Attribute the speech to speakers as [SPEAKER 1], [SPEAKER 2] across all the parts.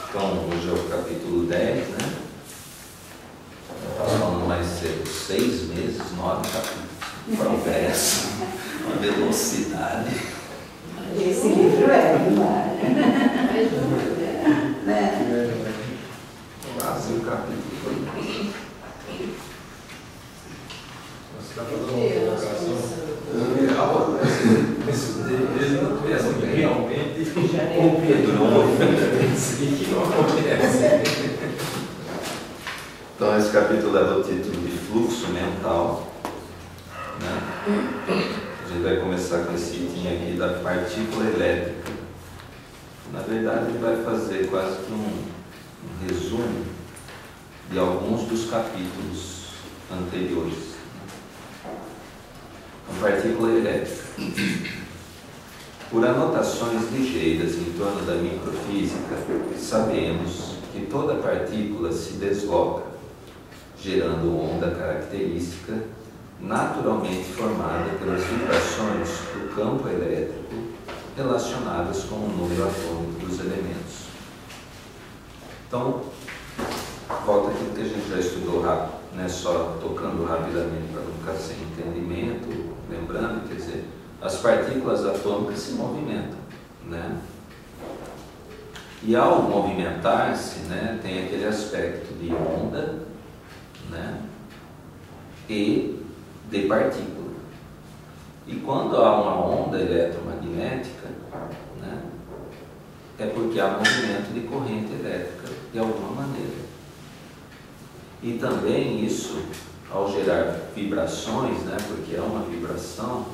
[SPEAKER 1] Então, hoje é o capítulo 10, né? Estava falando mais cedo, 6 meses, 9 capítulos. Progresso, uma velocidade.
[SPEAKER 2] Esse livro é demais.
[SPEAKER 1] Quase um capítulo foi.
[SPEAKER 3] Você está fazendo uma colocação real, ele não tivesse realmente cumprido, não acontece.
[SPEAKER 1] Então, esse capítulo leva o título de Fluxo Mental, né? A gente vai começar com esse item aqui da partícula elétrica. Na verdade, ele vai fazer quase que um resumo de alguns dos capítulos anteriores. A partícula elétrica. Por anotações ligeiras em torno da microfísica, sabemos que toda partícula se desloca, gerando onda característica naturalmente formada pelas vibrações do campo elétrico relacionadas com o número atômico dos elementos. Então, volta aquilo que a gente já estudou rápido, né? Só tocando rapidamente para não ficar sem entendimento, lembrando, quer dizer, as partículas atômicas se movimentam, né? E ao movimentar-se, né, tem aquele aspecto de onda, né, e de partícula. E quando há uma onda eletromagnética, né, é porque há movimento de corrente elétrica de alguma maneira. E também isso, ao gerar vibrações, né, porque é uma vibração,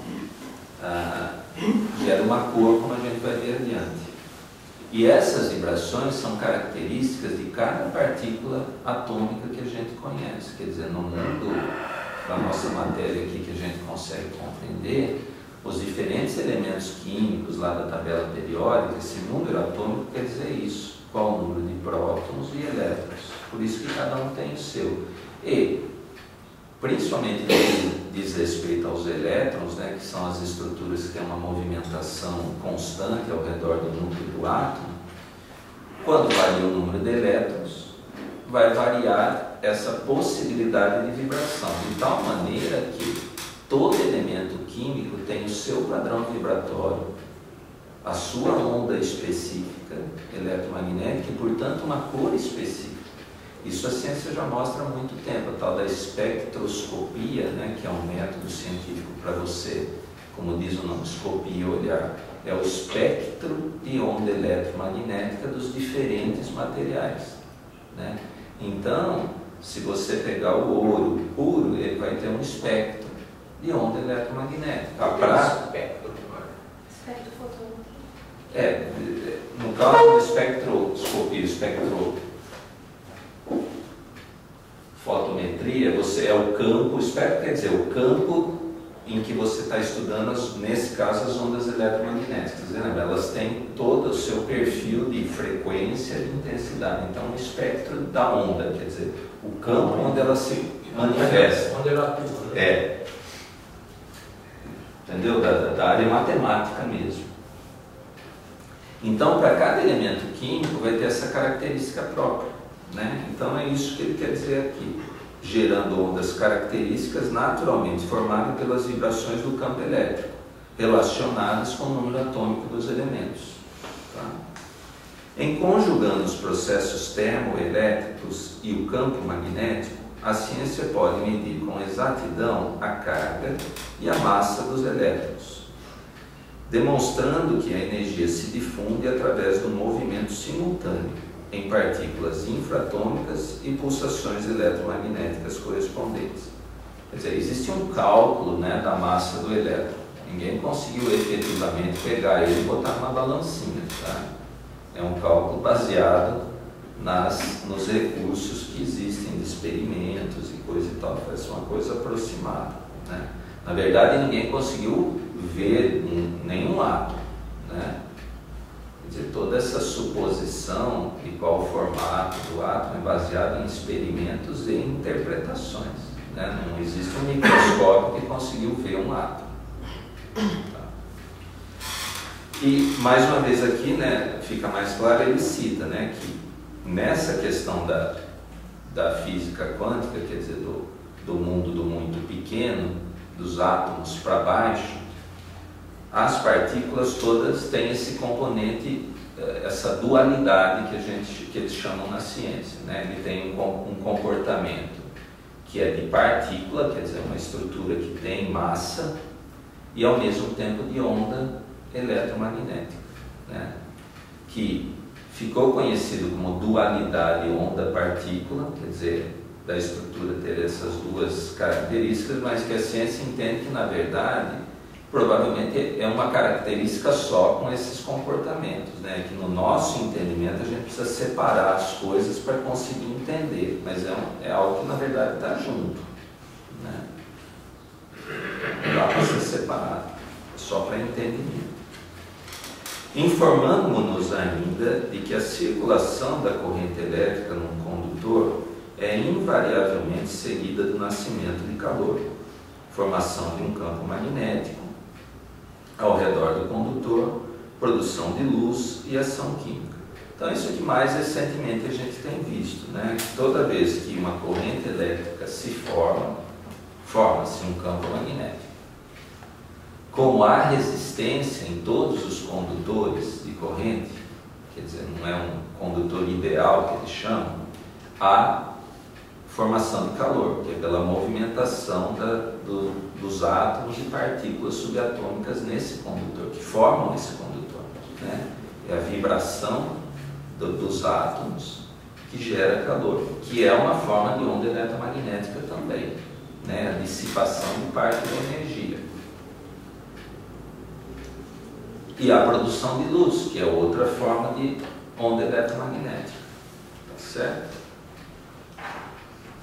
[SPEAKER 1] gera uma cor, como a gente vai ver adiante. E essas vibrações são características de cada partícula atômica que a gente conhece. Quer dizer, no mundo da nossa matéria aqui que a gente consegue compreender, os diferentes elementos químicos lá da tabela periódica, esse número atômico quer dizer isso. Qual o número de prótons e elétrons. Por isso que cada um tem o seu. E, principalmente no que diz respeito aos elétrons, né, que são as estruturas que têm uma movimentação constante ao redor do núcleo do átomo, quando varia o número de elétrons, vai variar essa possibilidade de vibração, de tal maneira que todo elemento químico tem o seu padrão vibratório, a sua onda específica eletromagnética e, portanto, uma cor específica. Isso a ciência já mostra há muito tempo, a tal da espectroscopia, né, que é um método científico para você, como diz o nome, escopia, olhar, é o espectro de onda eletromagnética dos diferentes materiais, né? Então, se você pegar o ouro puro, ele vai ter um espectro de onda eletromagnética. A prata...
[SPEAKER 4] Espectro fotônico.
[SPEAKER 1] No caso do espectroscopia, fotometria, você é o campo, espectro quer dizer o campo em que você está estudando, nesse caso, as ondas eletromagnéticas. Né? Elas têm todo o seu perfil de frequência e intensidade. Então, o espectro da onda, quer dizer, o campo onde ela se manifesta.
[SPEAKER 3] Onde ela atua, né?
[SPEAKER 1] Entendeu? Da área matemática mesmo. Então, para cada elemento químico vai ter essa característica própria, né? Então, é isso que ele quer dizer aqui, gerando ondas características naturalmente formadas pelas vibrações do campo elétrico, relacionadas com o número atômico dos elementos. Tá? Em conjugando os processos termoelétricos e o campo magnético, a ciência pode medir com exatidão a carga e a massa dos elétrons, demonstrando que a energia se difunde através do movimento simultâneo em partículas infratômicas e pulsações eletromagnéticas correspondentes. Quer dizer, existe um cálculo, né, da massa do elétron. Ninguém conseguiu efetivamente pegar ele e botar numa balancinha. Tá? É um cálculo baseado nos recursos que existem de experimentos e coisa e tal. Faz uma coisa aproximada. Né? Na verdade, ninguém conseguiu ver nenhum átomo, né? Quer dizer, toda essa suposição de qual o formato do átomo é baseada em experimentos e interpretações, né? Não existe um microscópio que conseguiu ver um átomo. Tá? E, mais uma vez aqui, né, fica mais claro, ele cita, né, que nessa questão da física quântica, quer dizer, do mundo do muito pequeno, dos átomos para baixo, as partículas todas têm esse componente, essa dualidade que eles chamam na ciência, né? Ele tem um comportamento que é de partícula, quer dizer, uma estrutura que tem massa, e ao mesmo tempo de onda eletromagnética, né? Que ficou conhecido como dualidade onda-partícula, quer dizer, da estrutura ter essas duas características, mas que a ciência entende que, na verdade, provavelmente é uma característica só com esses comportamentos, né? Que no nosso entendimento a gente precisa separar as coisas para conseguir entender, mas é algo que na verdade está junto, né? Não dá para ser separado, é só para entendimento. Informamos-nos ainda de que a circulação da corrente elétrica num condutor é invariavelmente seguida do nascimento de calor, formação de um campo magnético ao redor do condutor, produção de luz e ação química. Então, isso que mais recentemente a gente tem visto, né? Toda vez que uma corrente elétrica se forma-se um campo magnético. Como há resistência em todos os condutores de corrente, quer dizer, não é um condutor ideal que eles chamam, há formação de calor, que é pela movimentação dos átomos e partículas subatômicas nesse condutor, que formam esse condutor, né? É a vibração dos átomos que gera calor, que é uma forma de onda eletromagnética também, né? A dissipação de parte da energia. E a produção de luz, que é outra forma de onda eletromagnética, tá certo?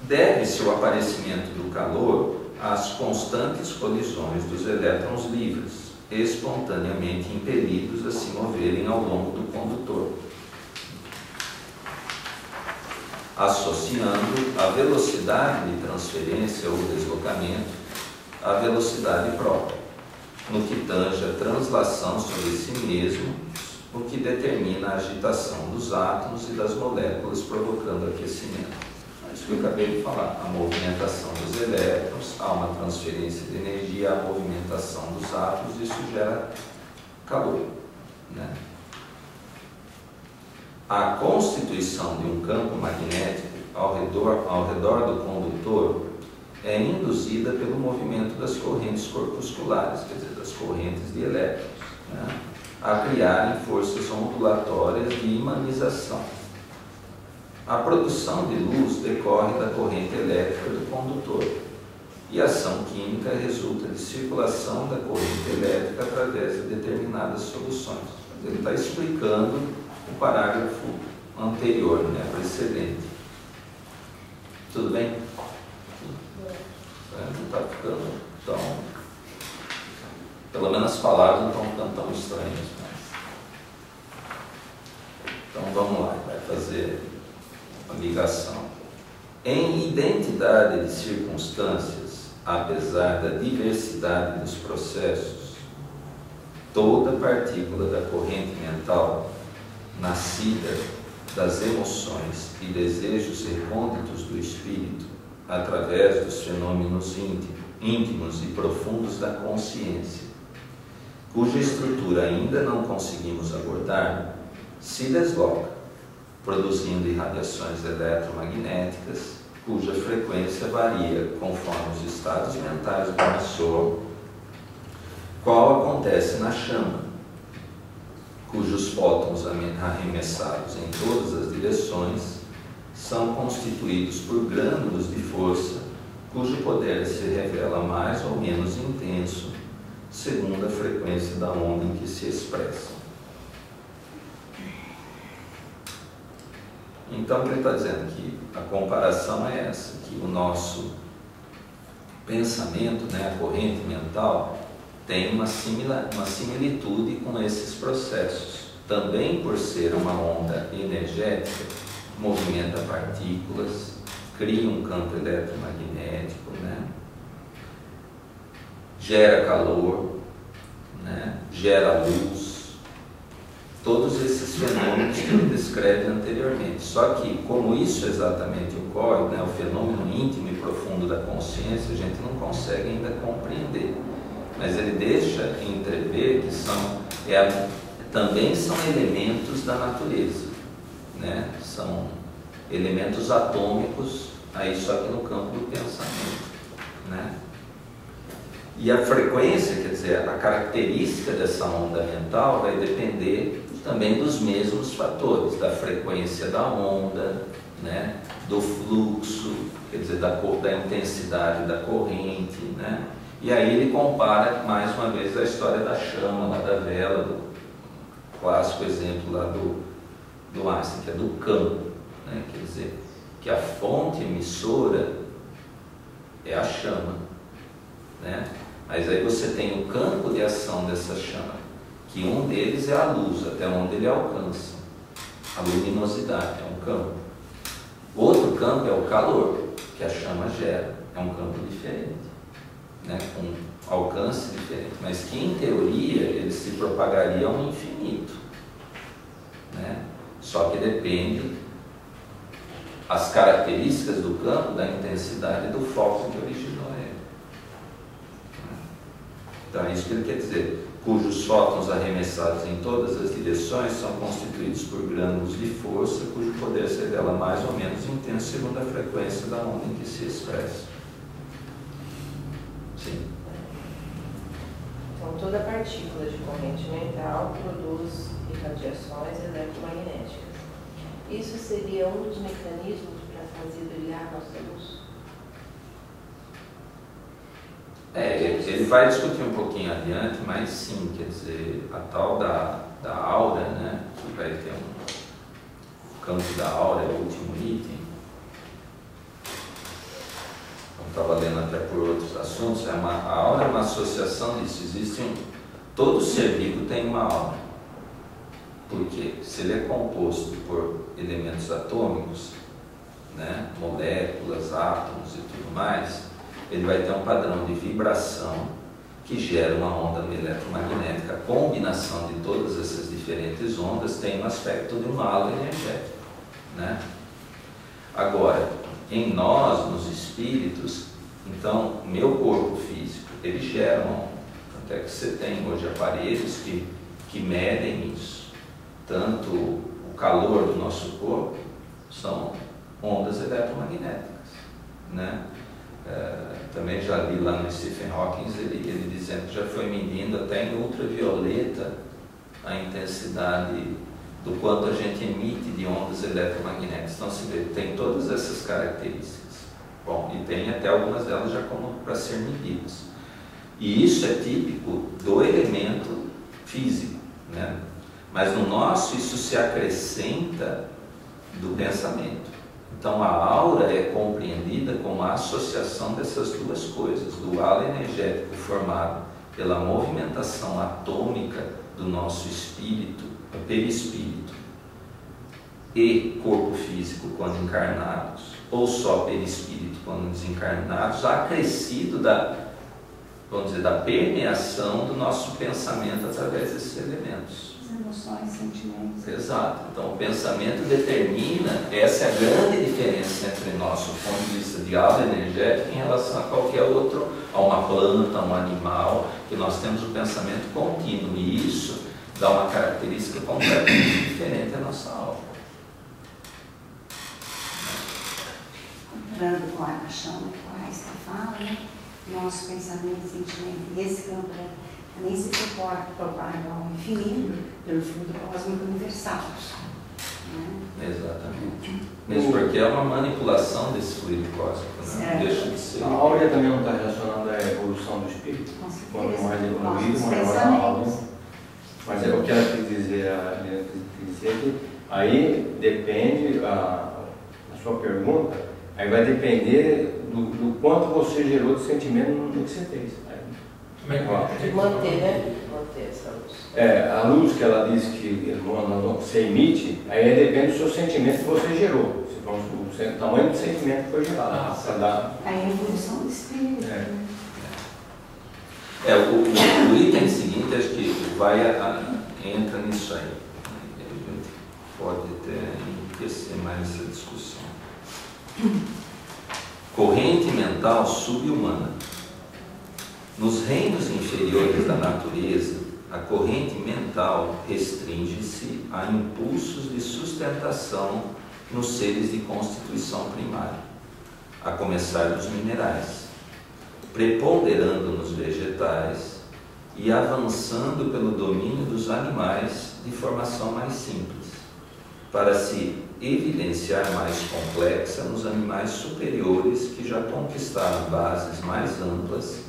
[SPEAKER 1] Deve-se o aparecimento do calor às constantes colisões dos elétrons livres, espontaneamente impelidos a se moverem ao longo do condutor, associando a velocidade de transferência ou deslocamento à velocidade própria, no que tange a translação sobre si mesmo, o que determina a agitação dos átomos e das moléculas, provocando aquecimento. Isso que eu acabei de falar, a movimentação dos elétrons, há uma transferência de energia, a movimentação dos átomos, isso gera calor, né? A constituição de um campo magnético ao redor do condutor é induzida pelo movimento das correntes corpusculares, quer dizer, das correntes de elétrons, né? A criarem forças ondulatórias de imanização. A produção de luz decorre da corrente elétrica do condutor e a ação química resulta de circulação da corrente elétrica através de determinadas soluções. Ele está explicando o parágrafo anterior, né, precedente. Tudo bem? Não está ficando tão... Pelo menos as palavras não estão ficando tão estranhas. Então vamos lá, vai fazer a ligação. Em identidade de circunstâncias, apesar da diversidade dos processos, toda partícula da corrente mental, nascida das emoções e desejos recônditos do espírito, através dos fenômenos íntimos e profundos da consciência, cuja estrutura ainda não conseguimos abordar, se desloca, produzindo irradiações eletromagnéticas, cuja frequência varia conforme os estados mentais do emissor, qual acontece na chama, cujos fótons arremessados em todas as direções são constituídos por grânulos de força, cujo poder se revela mais ou menos intenso, segundo a frequência da onda em que se expressam. Então, o que ele está dizendo aqui? A comparação é essa, que o nosso pensamento, né, a corrente mental, tem uma similitude com esses processos. Também por ser uma onda energética, movimenta partículas, cria um campo eletromagnético, né? Gera calor, né? Gera luz, todos esses fenômenos que ele descreve anteriormente. Só que, como isso exatamente ocorre, né, o fenômeno íntimo e profundo da consciência, a gente não consegue ainda compreender. Mas ele deixa entrever que também são elementos da natureza, né? São elementos atômicos, aí só que no campo do pensamento, né? E a frequência, quer dizer, a característica dessa onda mental vai depender também dos mesmos fatores, da frequência da onda, né? Do fluxo, quer dizer, da intensidade da corrente, né? E aí ele compara mais uma vez a história da chama, lá da vela, do clássico exemplo lá do Einstein, que é do campo, né? Quer dizer, que a fonte emissora é a chama, né? Mas aí você tem o campo de ação dessa chama, que um deles é a luz, até onde ele alcança. A luminosidade é um campo. Outro campo é o calor, que a chama gera, é um campo diferente, né? Com alcance diferente, mas que em teoria ele se propagaria ao infinito, né? Só que depende as características do campo, da intensidade do foco que originou ele. Então é isso que ele quer dizer, cujos fótons arremessados em todas as direções são constituídos por grânulos de força, cujo poder se revela mais ou menos intenso segundo a frequência da onda em que se expressa. Sim.
[SPEAKER 5] Então, toda partícula de corrente mental produz irradiações eletromagnéticas. Isso seria um dos mecanismos para fazer brilhar nossa luz?
[SPEAKER 1] Ele vai discutir um pouquinho adiante, mas sim, quer dizer, a tal da aura, né, que vai ter o campo da aura, é o último item. Eu estava lendo até por outros assuntos, a aura é uma associação disso, todo ser vivo tem uma aura. Porque se ele é composto por elementos atômicos, né, moléculas, átomos e tudo mais, ele vai ter um padrão de vibração que gera uma onda eletromagnética. A combinação de todas essas diferentes ondas tem um aspecto de um halo energético, né? Agora, em nós, nos espíritos, então, meu corpo físico, ele gera uma onda. Até que você tem hoje aparelhos que medem isso. Tanto o calor do nosso corpo são ondas eletromagnéticas, né? Também já li lá no Stephen Hawking, ele dizendo que já foi medindo até em ultravioleta a intensidade do quanto a gente emite de ondas eletromagnéticas. Então se vê, tem todas essas características. Bom, e tem até algumas delas já como para ser medidas. E isso é típico do elemento físico, né? Mas no nosso isso se acrescenta do pensamento. Então a aura é compreendida como a associação dessas duas coisas, do halo energético formado pela movimentação atômica do nosso espírito, perispírito, e corpo físico quando encarnados, ou só perispírito quando desencarnados, acrescido vamos dizer, da permeação do nosso pensamento através desses elementos.
[SPEAKER 2] Emoções, sentimentos.
[SPEAKER 1] Exato. Então o pensamento determina, essa é a grande diferença entre nós, do ponto de vista de halo energético em relação a qualquer outro, a uma planta, a um animal, que nós temos o pensamento contínuo, e isso dá uma característica completamente diferente à nossa alma.
[SPEAKER 2] Comparando com a chama que o Einstein fala, né? Nosso pensamento e sentimento, e esse campo também se propaga ao infinito pelo fluido cósmico universal. Né?
[SPEAKER 1] Exatamente. Mesmo porque é uma manipulação desse fluido cósmico, né? Não deixa de ser.
[SPEAKER 3] A áurea também não está relacionada à evolução do espírito? Quanto mais evoluído, maior a alma. Mas o que ela quis dizer, que aí depende, a sua pergunta, aí vai depender do quanto você gerou de sentimento no que você fez.
[SPEAKER 5] De manter, né? Manter essa luz.
[SPEAKER 3] A luz que ela diz que você emite, aí depende do seu sentimento que você gerou. O tamanho do sentimento que foi gerado.
[SPEAKER 2] Aí a evolução do espírito.
[SPEAKER 1] O item seguinte, acho que entra nisso aí. pode até enriquecer mais essa discussão. Corrente mental subhumana. Nos reinos inferiores da natureza, a corrente mental restringe-se a impulsos de sustentação nos seres de constituição primária, a começar dos minerais, preponderando nos vegetais e avançando pelo domínio dos animais de formação mais simples, para se evidenciar mais complexa nos animais superiores que já conquistaram bases mais amplas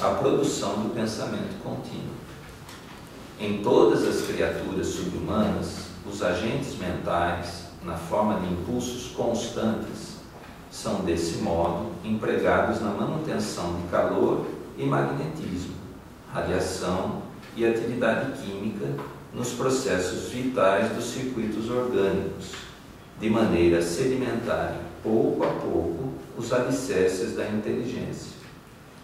[SPEAKER 1] à produção do pensamento contínuo. Em todas as criaturas subhumanas, os agentes mentais, na forma de impulsos constantes, são desse modo empregados na manutenção de calor e magnetismo, radiação e atividade química nos processos vitais dos circuitos orgânicos, de maneira a sedimentarem pouco a pouco os alicerces da inteligência,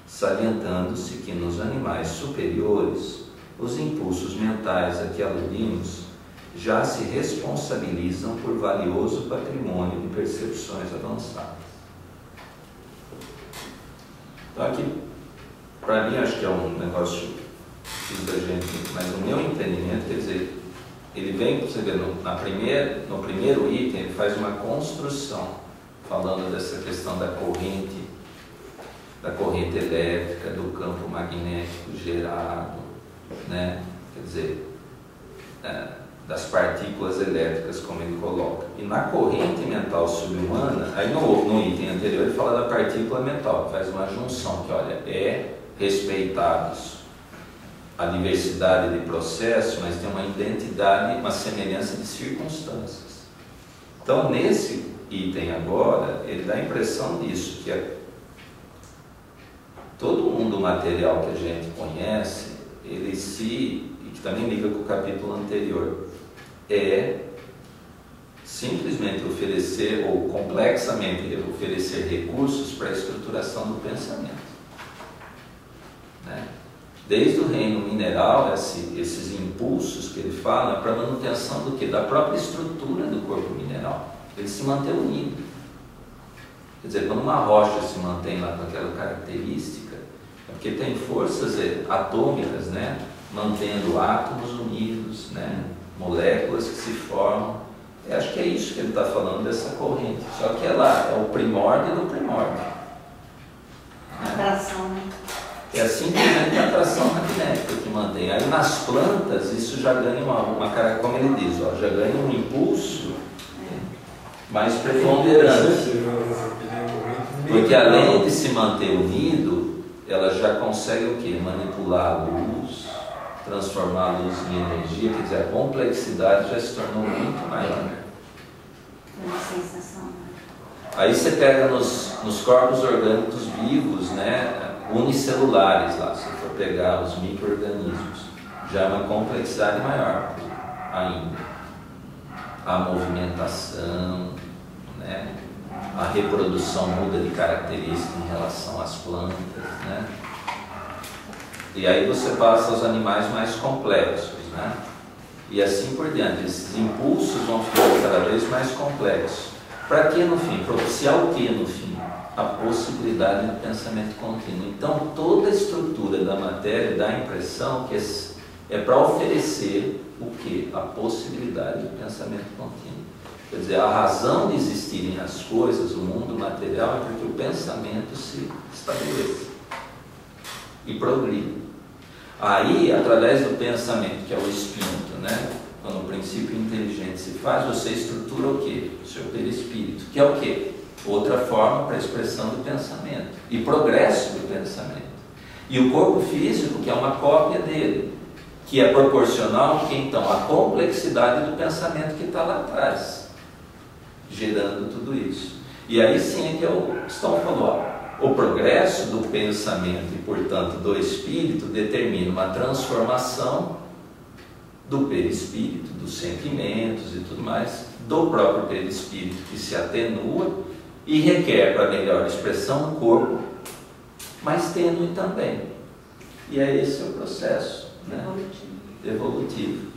[SPEAKER 1] salientando-se que nos animais superiores os impulsos mentais a que aludimos já se responsabilizam por valioso patrimônio de percepções avançadas. Então aqui, para mim, acho que é um negócio difícil da gente, mas no meu entendimento, quer dizer, ele vem, você vê, no primeiro item, ele faz uma construção, falando dessa questão da corrente elétrica, do campo magnético gerado, né? Quer dizer, das partículas elétricas, como ele coloca. E na corrente mental subhumana, aí no item anterior ele fala da partícula mental, faz uma junção, que olha, respeitados a diversidade de processos, mas tem uma identidade, uma semelhança de circunstâncias. Então, nesse item agora, ele dá a impressão disso, que todo o mundo material que a gente conhece, e que também liga com o capítulo anterior, simplesmente oferecer, ou complexamente oferecer recursos para a estruturação do pensamento, né? Desde o reino mineral, esses impulsos que ele fala, é para a manutenção do quê? Da própria estrutura do corpo mineral. Ele se mantém unido. Quer dizer, quando uma rocha se mantém lá com aquela característica, é porque tem forças atômicas, né? Mantendo átomos unidos, né? Moléculas que se formam. Eu acho que é isso que ele está falando dessa corrente. Só que ela é o primórdio do primórdio.
[SPEAKER 2] Atração, né?
[SPEAKER 1] É simplesmente a atração magnética que mantém. Aí nas plantas isso já ganha uma cara, como ele diz, ó, já ganha um impulso mais preponderante. Porque além de se manter unido, ela já consegue o quê? Manipular a luz, transformar a luz em energia, quer dizer, a complexidade já se tornou muito maior.
[SPEAKER 2] Uma sensação, né?
[SPEAKER 1] Aí você pega nos corpos orgânicos vivos, né? Unicelulares lá, se for pegar os micro-organismos, já é uma complexidade maior ainda. A movimentação, né? A reprodução muda de característica em relação às plantas, né? E aí você passa aos animais mais complexos, né? E assim por diante. Esses impulsos vão ficando cada vez mais complexos. Para que no fim? Propiciar o que no fim? A possibilidade do pensamento contínuo. Então toda a estrutura da matéria dá a impressão que é para oferecer o que? A possibilidade do pensamento contínuo. Quer dizer, a razão de existirem as coisas, o mundo material, é porque o pensamento se estabelece e progride. Aí, através do pensamento, que é o espírito, né? Quando o princípio inteligente se faz, você estrutura o quê? O seu perispírito, que é o quê? Outra forma para a expressão do pensamento e progresso do pensamento. E o corpo físico, que é uma cópia dele, que é proporcional que então a complexidade do pensamento que está lá atrás, gerando tudo isso. E aí sim é que eu estou falando, o progresso do pensamento e, portanto, do espírito determina uma transformação do perispírito, dos sentimentos e tudo mais, do próprio perispírito que se atenua e requer para melhor expressão um corpo mais tênue também. E é esse o processo, né? Evolutivo.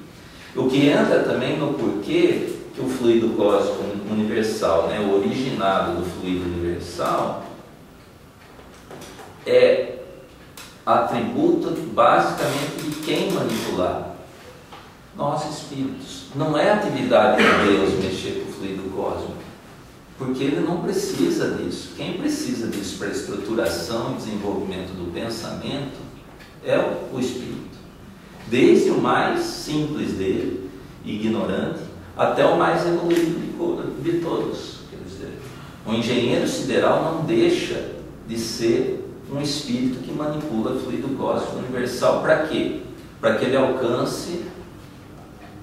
[SPEAKER 1] O que entra também no porquê que que o fluido cósmico universal, né, o originado do fluido universal, é atributo basicamente de quem manipular? Nós espíritos. Não é atividade de Deus mexer com o fluido cósmico, porque ele não precisa disso. Quem precisa disso para a estruturação e desenvolvimento do pensamento é o espírito. Desde o mais simples dele, ignorante, até o mais evoluído de todos. Quer dizer, o engenheiro sideral não deixa de ser um espírito que manipula fluido cósmico universal. Para quê? Para que ele alcance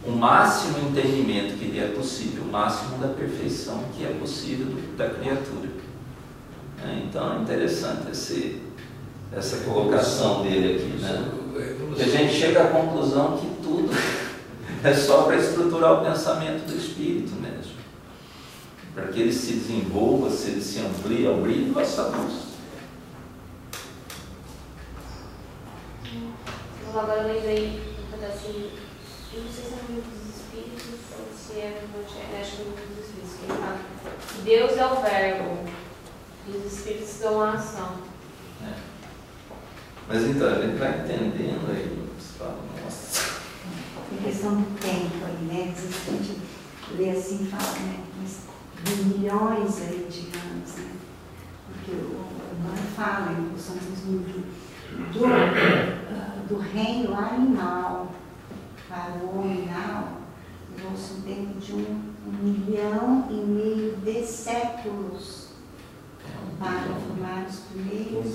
[SPEAKER 1] o máximo entendimento que lhe é possível, o máximo da perfeição que é possível da criatura. Então é interessante essa colocação dele aqui, né? E a gente chega à conclusão que tudo é só para estruturar o pensamento do espírito mesmo, para que ele se desenvolva, se ele se amplie ao brilho da sua luz.
[SPEAKER 4] Agora eu lembrei um pedacinho, eu não sei se é no livro dos Espíritos ou se é no livro dos Espíritos, que ele fala que Deus é o verbo e os Espíritos são a ação.
[SPEAKER 1] Mas então, a gente vai entendendo aí, você fala, nossa.
[SPEAKER 2] A questão do tempo aí, né? Às vezes a gente lê assim e fala, né? Mas de milhões aí de anos, né? Porque o Emmanuel fala em função do reino animal para o nominal, levou-se um tempo de 1,5 milhão de séculos para formar os primeiros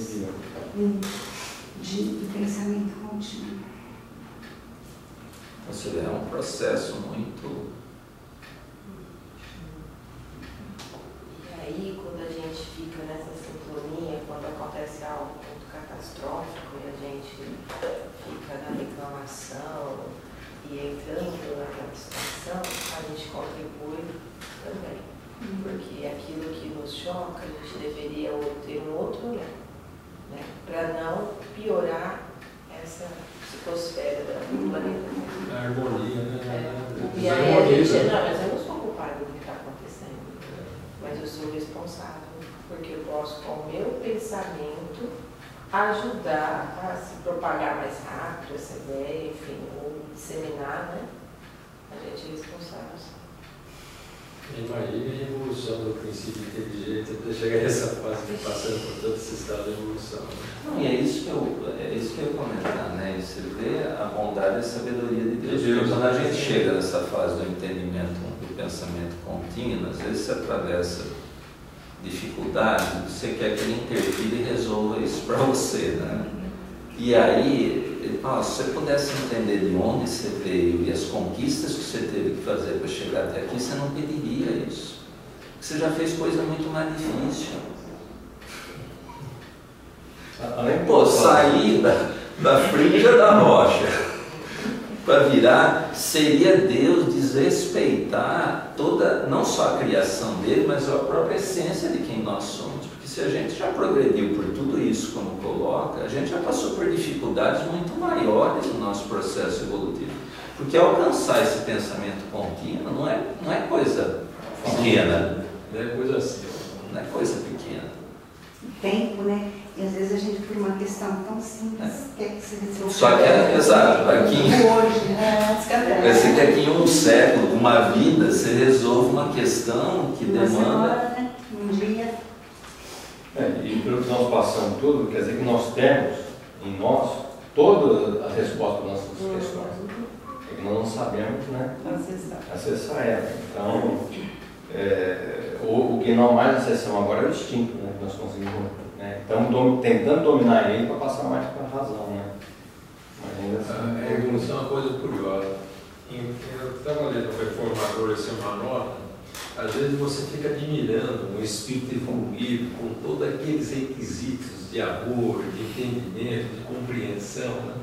[SPEAKER 2] de pensamento contínuo.
[SPEAKER 1] Ou seja, é um processo muito...
[SPEAKER 5] E aí, quando a gente fica nessa sintonia, quando acontece algo muito catastrófico e a gente fica na reclamação e entrando naquela situação, a gente contribui também. Porque aquilo que nos choca, a gente deveria ter um outro olhar, né? Para não piorar essa psicosfera do planeta.
[SPEAKER 6] A harmonia, né?
[SPEAKER 5] E aí a gente, não, mas eu não sou culpada do que está acontecendo, mas eu sou responsável, porque eu posso, com o meu pensamento, ajudar a se propagar mais rápido essa ideia, enfim, ou disseminar, né? A gente é responsável.
[SPEAKER 6] Imagine a evolução do princípio inteligente até chegar nessa fase, passando por todo esse estado de evolução.
[SPEAKER 1] Não, e é isso que eu ia comentar, né? Você vê a bondade e a sabedoria de Deus. Porque quando a gente chega nessa fase do entendimento, do pensamento contínuo, às vezes você atravessa dificuldades, você quer que ele interfira e resolva isso para você, né? E aí, se você pudesse entender de onde você veio e as conquistas que você teve que fazer para chegar até aqui, você não pediria isso. Você já fez coisa muito mais difícil. Sair da frincha da rocha para virar, seria Deus desrespeitar toda, não só a criação dele, mas a própria essência de quem nós somos. Porque se a gente já progrediu por tudo isso, como coloca, a gente já passou por dificuldades muito maiores no nosso processo evolutivo. Porque alcançar esse pensamento contínuo não é coisa pequena.
[SPEAKER 6] Não é coisa assim.
[SPEAKER 1] Não é coisa pequena.
[SPEAKER 2] O tempo, né? E às vezes a gente, por uma questão tão simples, quer que se resolva.
[SPEAKER 1] Só que é exato, aqui.
[SPEAKER 2] Hoje, né?
[SPEAKER 1] Parece que aqui em um século, uma vida, você resolve uma questão que demanda.
[SPEAKER 2] Semana, um dia.
[SPEAKER 3] E pelo que nós passamos tudo, quer dizer que nós temos em nós todas as respostas das nossas questões. É que nós não sabemos, né, acessar ela. Então, o que nós mais acessamos agora é o instinto, né, que nós conseguimos. Estamos tentando dominar ele para passar mais para a razão, né? Mas ainda assim,
[SPEAKER 6] a evolução é uma coisa curiosa. Eu estava lendo o Reformador, essa é uma nota. Às vezes você fica admirando um espírito evoluído com todos aqueles requisitos de amor, de entendimento, de compreensão, né?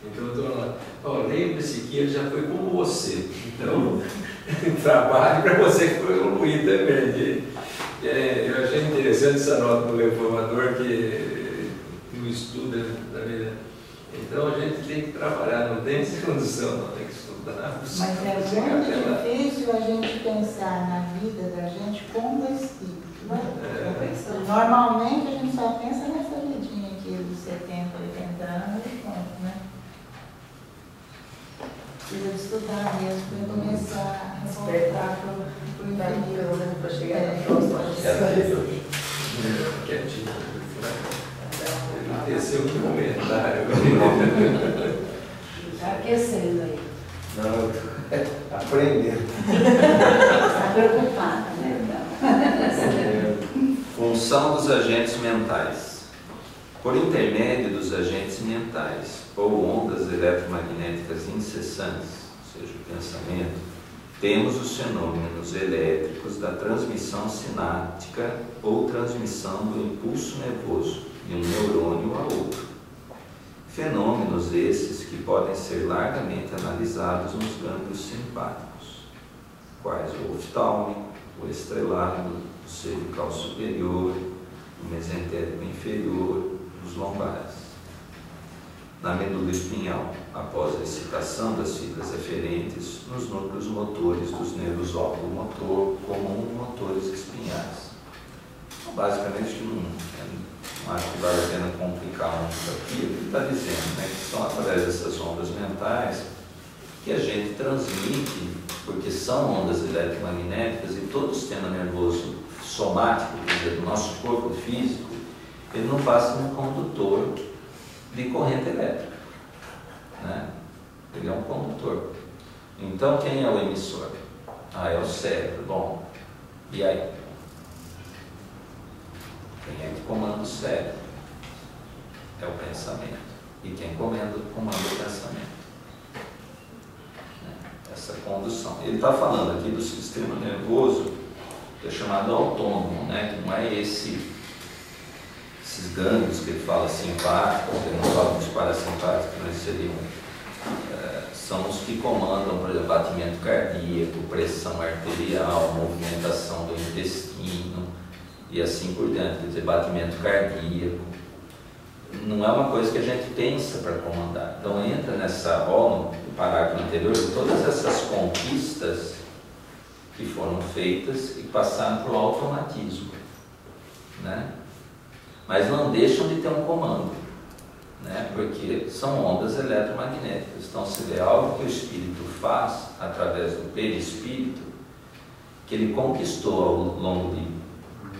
[SPEAKER 6] Então eu estou lá, lembre-se que ele já foi como você. Então, trabalhe para você que foi evoluir também. Eu achei interessante essa nota do Reformador, que no estudo Então a gente tem que trabalhar, não tem essa condição, não tem que estudar.
[SPEAKER 7] Mas é muito difícil a gente pensar na vida da gente como espírito. Normalmente a gente só pensa nessa vidinha aqui dos 70, 80 anos e pronto, né? Precisa de estudar mesmo para começar a voltar para o interior.
[SPEAKER 5] Para chegar na próxima.
[SPEAKER 6] Quietinho. Ele desceu um comentário.
[SPEAKER 2] Está aquecendo aí.
[SPEAKER 3] Não, aprendendo.
[SPEAKER 2] Está preocupada, né?
[SPEAKER 1] Função dos agentes mentais. Por intermédio dos agentes mentais ou ondas eletromagnéticas incessantes, ou seja, o pensamento, temos os fenômenos elétricos da transmissão sináptica ou transmissão do impulso nervoso de um neurônio a outro. Fenômenos esses que podem ser largamente analisados nos gânglios simpáticos, quais o oftálmico, o estrelado, o cervical superior, o mesentérico inferior, os lombares. Na medula espinhal, após a excitação das fibras eferentes nos núcleos motores dos nervos óculo-motor, comum motores espinhais. Então, basicamente, não acho que vale a pena complicar muito aqui. O que ele está dizendo, né, que são através dessas ondas mentais que a gente transmite, porque são ondas eletromagnéticas e todo o sistema nervoso somático, quer dizer, do nosso corpo físico, ele não passa um condutor de corrente elétrica, né? Ele é um condutor. Então, quem é o emissor? É o cérebro. Bom, e aí? Quem é que comanda o cérebro? É o pensamento. E quem comanda o pensamento? Essa condução. Ele está falando aqui do sistema nervoso, que é chamado autônomo, né? Que não é esses gânglios que ele fala simpáticos, ele não fala dos parasimpáticos, mas seriam, são os que comandam, por exemplo, batimento cardíaco, pressão arterial, movimentação do intestino e assim por diante. Quer dizer, batimento cardíaco não é uma coisa que a gente pensa para comandar. Então entra nessa no parágrafo anterior de todas essas conquistas que foram feitas e passaram para o automatismo, né? Mas não deixam de ter um comando, né? Porque são ondas eletromagnéticas. Então se vê algo que o espírito faz através do perispírito, que ele conquistou ao longo de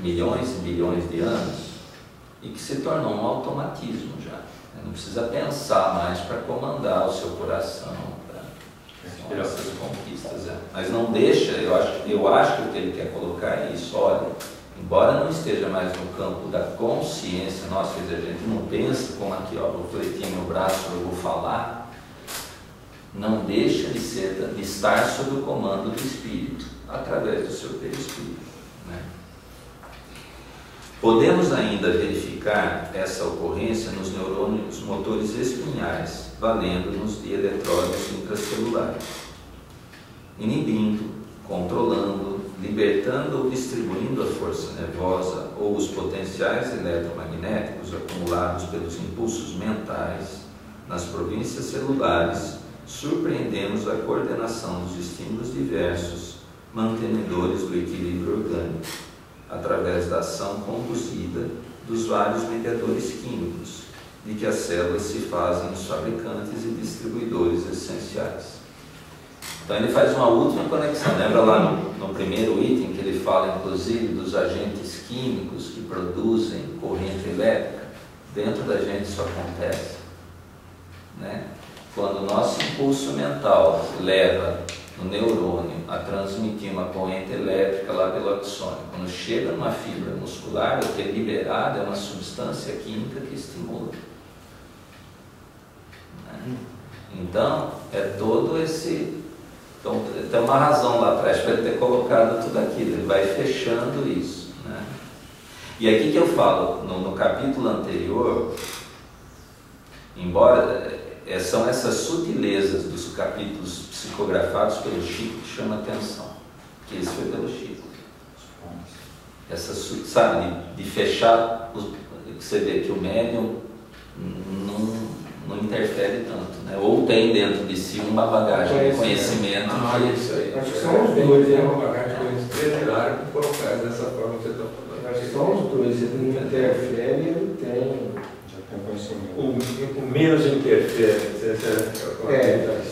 [SPEAKER 1] milhões e bilhões de anos e que se tornou um automatismo já. Não precisa pensar mais para comandar o seu coração, para essas conquistas. Mas não deixa, eu acho que o que ele quer colocar é isso. Olha, embora não esteja mais no campo da consciência nossa, quer dizer, a gente não pensa como aqui, ó, vou fletir meu braço, eu vou falar, não deixa de estar sob o comando do espírito, através do seu perispírito, né? Podemos ainda verificar essa ocorrência nos neurônios motores espinhais, valendo-nos de eletrólitos intracelulares, inibindo, controlando, libertando ou distribuindo a força nervosa ou os potenciais eletromagnéticos acumulados pelos impulsos mentais nas províncias celulares, surpreendemos a coordenação dos estímulos diversos, mantenedores do equilíbrio orgânico, através da ação conduzida dos vários mediadores químicos, de que as células se fazem os fabricantes e distribuidores essenciais. Então ele faz uma última conexão. Lembra lá no primeiro item que ele fala inclusive dos agentes químicos que produzem corrente elétrica? Dentro da gente isso acontece, né? Quando o nosso impulso mental leva no neurônio a transmitir uma corrente elétrica lá pelo axônio, quando chega numa fibra muscular, o que é liberado é uma substância química que estimula, né? Então é todo esse... Então tem uma razão lá atrás para ele ter colocado tudo aquilo, ele vai fechando isso, né? E aqui que eu falo, no capítulo anterior, embora são essas sutilezas dos capítulos psicografados pelo Chico que chama atenção, que isso foi pelo Chico. Sabe, de fechar, você vê que o médium não interfere tanto, né? Ou tem dentro de si uma bagagem de conhecimento.
[SPEAKER 6] Isso aí.
[SPEAKER 7] Acho que são os dois,
[SPEAKER 6] Tem
[SPEAKER 7] né?
[SPEAKER 6] uma bagagem de conhecimento claro que colocar dessa forma que você está falando.
[SPEAKER 7] Acho que são os dois, ele não interfere e ele tem.
[SPEAKER 3] Já tem conhecimento.
[SPEAKER 6] O menos interfere.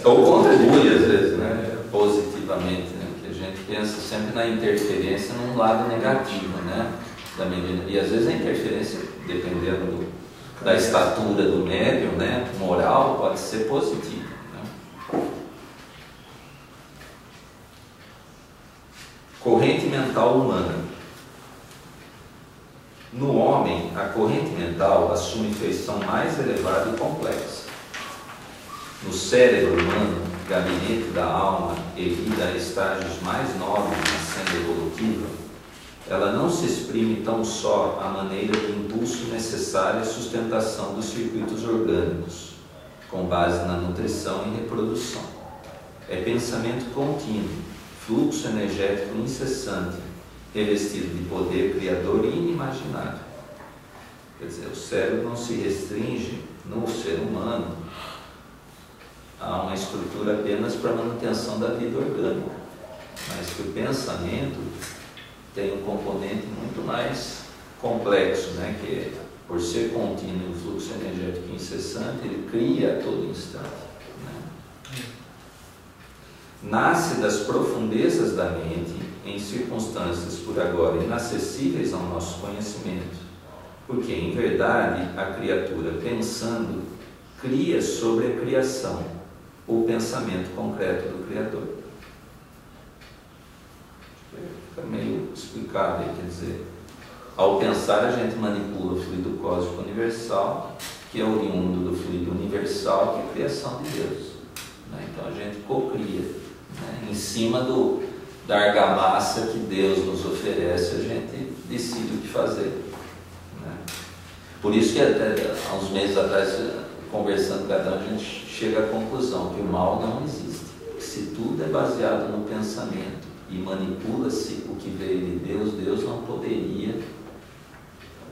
[SPEAKER 1] Ou contribui, às vezes, né? Positivamente, né? Porque a gente pensa sempre na interferência num lado negativo, né? Da medida. E às vezes a interferência, dependendo da estatura do médium, né? Moral, pode ser positiva. Né? Corrente mental humana. No homem, a corrente mental assume feição mais elevada e complexa. No cérebro humano, gabinete da alma erguida a estágios mais nobres na senda evolutiva, ela não se exprime tão só à maneira de impulso necessário à sustentação dos circuitos orgânicos, com base na nutrição e reprodução. É pensamento contínuo, fluxo energético incessante, revestido de poder criador e inimaginável. Quer dizer, o cérebro não se restringe no ser humano a uma estrutura apenas para a manutenção da vida orgânica, mas que o pensamento tem um componente muito mais complexo, né? Que por ser contínuo o fluxo energético incessante, ele cria a todo instante. Né? Nasce das profundezas da mente em circunstâncias por agora inacessíveis ao nosso conhecimento, porque em verdade a criatura pensando cria sobre a criação o pensamento concreto do Criador. Fica meio explicado aí, quer dizer, ao pensar a gente manipula o fluido cósmico universal, que é oriundo do fluido universal, que é a criação de Deus. Né? Então a gente cocria, né? Em cima da argamassa que Deus nos oferece, a gente decide o que fazer. Né? Por isso que até há uns meses atrás, conversando com cada um, a gente chega à conclusão que o mal não existe. Se tudo é baseado no pensamento e manipula-se o que veio de Deus, Deus não poderia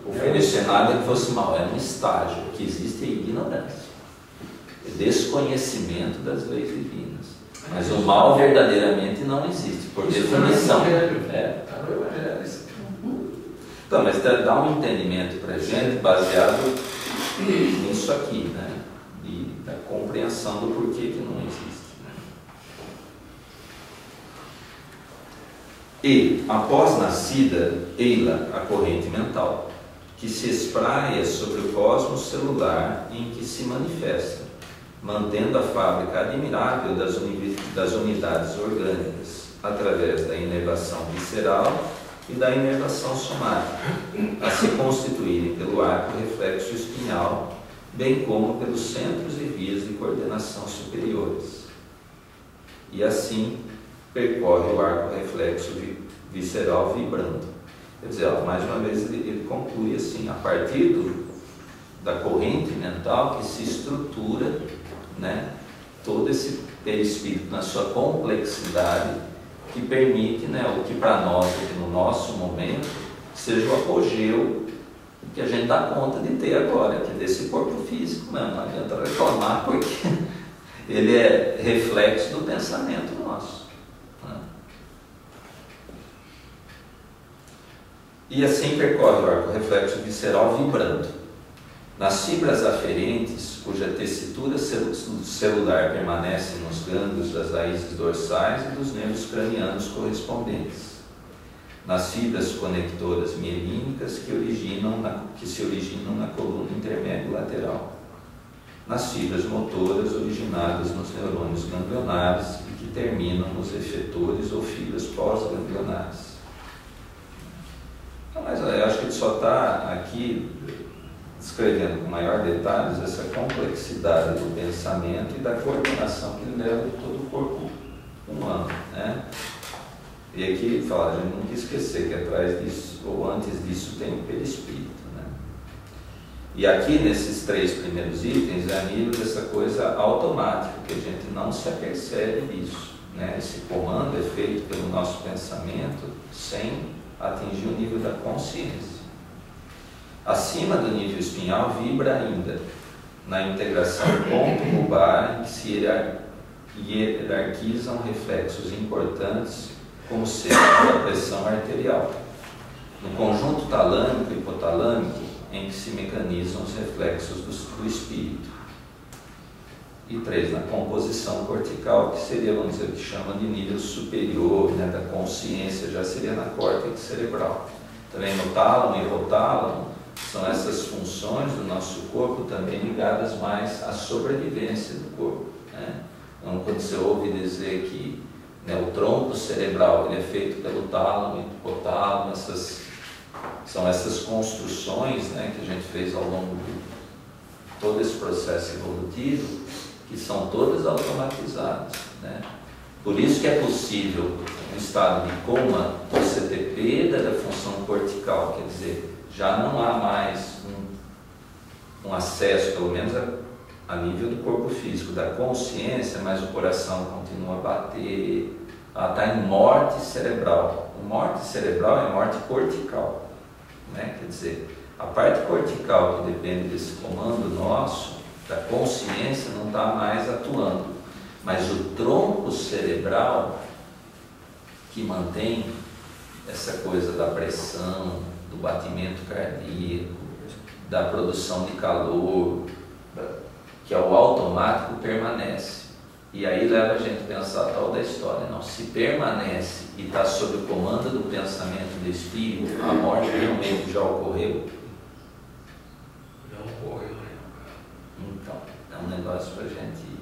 [SPEAKER 1] oferecer nada que fosse mal. É um estágio. O que existe é ignorância, é desconhecimento das leis divinas. Mas o mal verdadeiramente não existe, por definição.
[SPEAKER 6] Está no Evangelho.
[SPEAKER 1] Então, mas dá um entendimento para a gente baseado nisso aqui, né? E da compreensão do porquê que não existe. Né? E, após nascida, ei-la a corrente mental, que se espraia sobre o cosmos celular em que se manifesta, mantendo a fábrica admirável das unidades orgânicas, através da inervação visceral e da inervação somática, a se constituírem pelo arco reflexo espinhal, bem como pelos centros e vias de coordenação superiores. E assim percorre o arco reflexo visceral vibrando. Quer dizer, mais uma vez ele conclui assim, a partir da corrente mental que se estrutura, né, todo esse perispírito na sua complexidade, que permite, né, o que para nós, aqui no nosso momento, seja o apogeu que a gente dá conta de ter agora, que é desse corpo físico mesmo. Não adianta reclamar, porque ele é reflexo do pensamento nosso. Né? E assim percorre o arco reflexo visceral vibrando. Nas fibras aferentes, cuja tessitura celular permanece nos gânglios das raízes dorsais e dos nervos cranianos correspondentes. Nas fibras conectoras mielínicas que se originam na coluna intermédio lateral. Nas fibras motoras originadas nos neurônios ganglionares e que terminam nos efetores ou fibras pós-ganglionares. Então, mas eu acho que ele só está aqui descrevendo com maior detalhes essa complexidade do pensamento e da coordenação que ele leva de todo o corpo humano, né? E aqui ele fala, a gente não quis esquecer que atrás disso, ou antes disso, tem o perispírito, né? E aqui nesses 3 primeiros itens é a nível dessa coisa automática, que a gente não se apercebe disso, né? Esse comando é feito pelo nosso pensamento sem atingir o nível da consciência. Acima do nível espinhal vibra ainda, na integração ponto-bubar, em que se hierarquizam reflexos importantes, como seja a pressão arterial, no conjunto talâmico e hipotalâmico, em que se mecanizam os reflexos do espírito. E 3, na composição cortical, que seria, vamos dizer, que chama de nível superior, né, da consciência, já seria na córtex cerebral. Também no tálamo e hipotálamo, são essas funções do nosso corpo também ligadas mais à sobrevivência do corpo, né? Então, quando você ouve dizer que, né, o tronco cerebral ele é feito pelo tálamo e hipotálamo, são essas construções, né, que a gente fez ao longo de todo esse processo evolutivo, que são todas automatizadas, né? Por isso que é possível, no estado de coma, você ter perda da função cortical, quer dizer, já não há mais um acesso, pelo menos a nível do corpo físico, da consciência, mas o coração continua a bater, ela está em morte cerebral. Morte cerebral é morte cortical, né? Quer dizer, a parte cortical que depende desse comando nosso, da consciência, não está mais atuando, mas o tronco cerebral que mantém essa coisa da pressão, do batimento cardíaco, da produção de calor, que é o automático, permanece. E aí leva a gente a pensar a tal da história, não, se permanece e está sob o comando do pensamento do espírito, a morte realmente já ocorreu?
[SPEAKER 6] Não ocorreu, né?
[SPEAKER 1] Então, é um negócio para a gente ir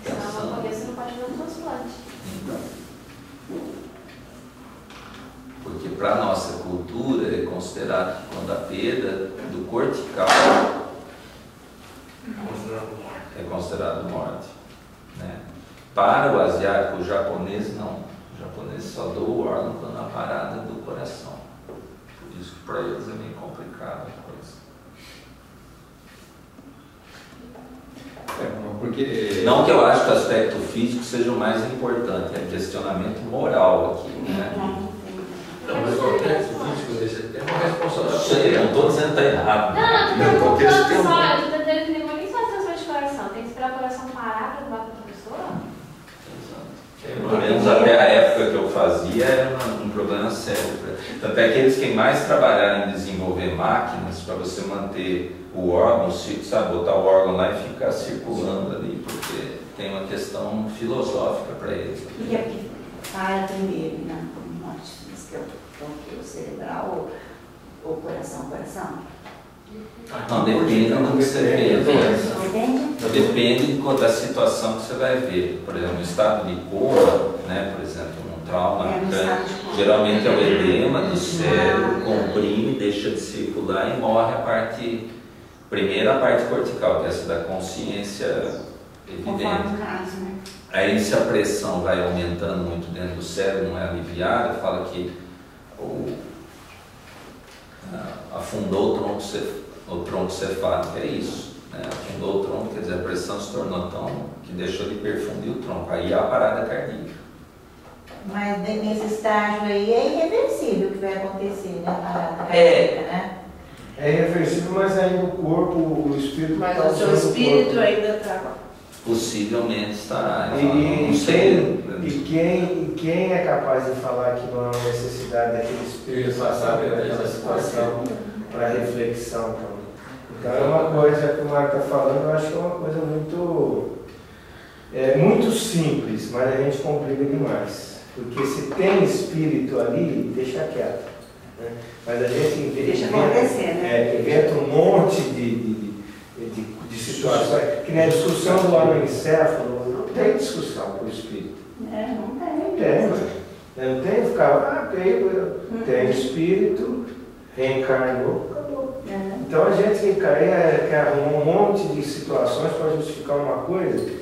[SPEAKER 4] Se não
[SPEAKER 1] pensando.
[SPEAKER 4] ocorrer, você não pode ver um transplante.
[SPEAKER 1] Então, porque para a nossa cultura é considerado que quando a perda do cortical é considerado morte, né? Para o asiático, o japonês não. O japonês só doa o órgão quando a parada do coração. Por isso que para eles é meio complicado a coisa.
[SPEAKER 3] Porque...
[SPEAKER 1] Não que eu acho que o aspecto físico seja o mais importante, é questionamento moral aqui, né?
[SPEAKER 6] Não, mas o aspecto físico desse tem uma responsabilidade.
[SPEAKER 1] Sei, eu não estou dizendo que está errado.
[SPEAKER 4] Não,
[SPEAKER 1] Estou
[SPEAKER 4] não,
[SPEAKER 1] questionando.
[SPEAKER 4] só, eu estou dizendo que nem só transplante de coração, tem que esperar o coração parar para doar para outra pessoa?
[SPEAKER 1] Pelo menos até a época que eu fazia era um problema sério. Tanto é que eles que mais trabalharam em desenvolver máquinas para você manter o órgão, sabe, botar o órgão lá e ficar circulando ali, porque tem uma questão filosófica para eles.
[SPEAKER 2] E aqui para primeiro, né? Morte física, o cerebral ou coração?
[SPEAKER 1] Não, depende do que você pensa.
[SPEAKER 2] Entende?
[SPEAKER 1] Depende da situação que você vai ver. Por exemplo, no estado de coma, né, por exemplo, um trauma, geralmente é o edema do cérebro, comprime, deixa de circular e morre primeiro a parte cortical, que é essa da consciência evidente. Aí se a pressão vai aumentando muito dentro do cérebro, não é aliviada, fala que afundou o tronco cefálico, é isso, né? Afundou o tronco, quer dizer, a pressão se tornou tão que deixou de perfundir o tronco, aí há a parada cardíaca.
[SPEAKER 7] Mas nesse estágio aí é irreversível o que vai acontecer, né? A parada cardíaca, né?
[SPEAKER 8] É irreversível, mas ainda o corpo, o espírito
[SPEAKER 5] Mas
[SPEAKER 8] está
[SPEAKER 5] o seu
[SPEAKER 8] usando
[SPEAKER 5] espírito
[SPEAKER 8] o corpo.
[SPEAKER 5] ainda está.
[SPEAKER 1] Possivelmente estará.
[SPEAKER 8] E quem é capaz de falar que não há necessidade daquele espírito passar por aquela situação para reflexão também? Então é uma coisa que o Marco está falando, eu acho que é uma coisa muito simples, mas a gente complica demais. Porque se tem espírito ali, deixa quieto. Né? Mas a gente
[SPEAKER 2] Deixa acontecer, né?
[SPEAKER 8] inventa um monte de situações, que na discussão do anencéfalo, não tem discussão com o espírito.
[SPEAKER 2] Não tem.
[SPEAKER 8] Não tem. Não tem ficar, tem espírito, reencarnou, acabou. Então a gente quer arrumar um monte de situações para justificar uma coisa